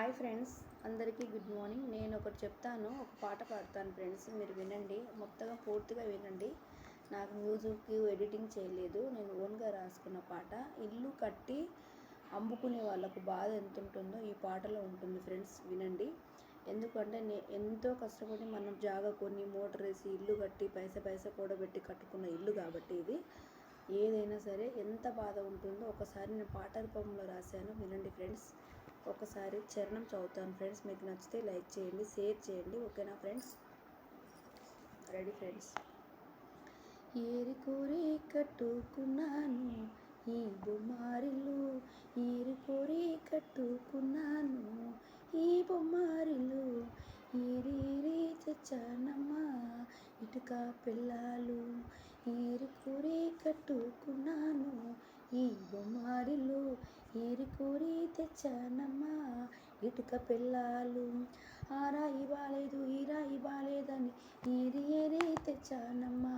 Hi friends, అందరికీ good morning. నేను ఒకటి చెప్తాను, ఒక పాట పాడతాను ఫ్రెండ్స్, మీరు వినండి. మొత్తంగా పూర్తిగా వినండి. నాకు మ్యూజిక్ ఎడిటింగ్ చేయలేదు, నేను ఓన్గా రాసుకున్న పాట. ఇల్లు కట్టి అమ్ముకునే వాళ్ళకు బాధ ఎంత ఉంటుందో ఈ పాటలో ఉంటుంది ఫ్రెండ్స్, వినండి. ఎందుకంటే ఎంతో కష్టపడి మనం జాగా కొని మోటార్ వేసి ఇల్లు కట్టి పైసా కూడబెట్టి కట్టుకున్న ఇల్లు కాబట్టి ఇది ఏదైనా సరే ఎంత బాధ ఉంటుందో ఒకసారి నేను పాట రూపంలో రాశాను, వినండి ఫ్రెండ్స్. ఒకసారి చరణం చదువుతాను ఫ్రెండ్స్, మీకు నచ్చితే లైక్ చేయండి, షేర్ చేయండి. ఓకేనా ఫ్రెండ్స్? Ready friends. ఏరి కోరి కట్టుకున్నాను ఈ బొమ్మారిల్లు, ఏరి కోరి కట్టుకున్నాను ఈ బొమ్మారిల్లు, ఏరి తెచ్చానమ్మా ఇటుక పిల్లలు, ఏరి కోరి కట్టుకున్నాను ఈ బొమ్మారిల్లు, ఏరి కోరి తెచ్చానమ్మా ఇటుక పిల్లలు. ఆ రాయి బాలేదు ఈ రాయి బాలేదని ఏరి తెచ్చానమ్మా,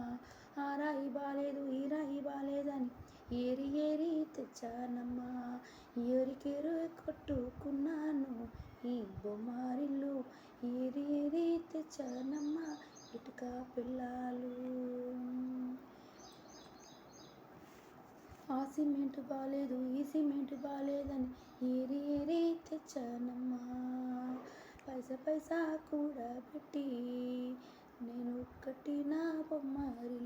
ఆ రాయి బాలేదు ఈ రాయి బాలేదని ఏరి తెచ్చానమ్మా, ఏరికేరు కట్టుకున్నాను ఈ బొమ్మారిల్లు, ఏరి తెచ్చానమ్మా ఇటుక పిల్లలు. ఆ సిమెంట్ బాలేదు ఈ సిమెంట్ బాలేదని ఏరి తెచ్చానమ్మా, పైసా కూడా పెట్టి నేను కట్టిన బొమ్మారిల్లు.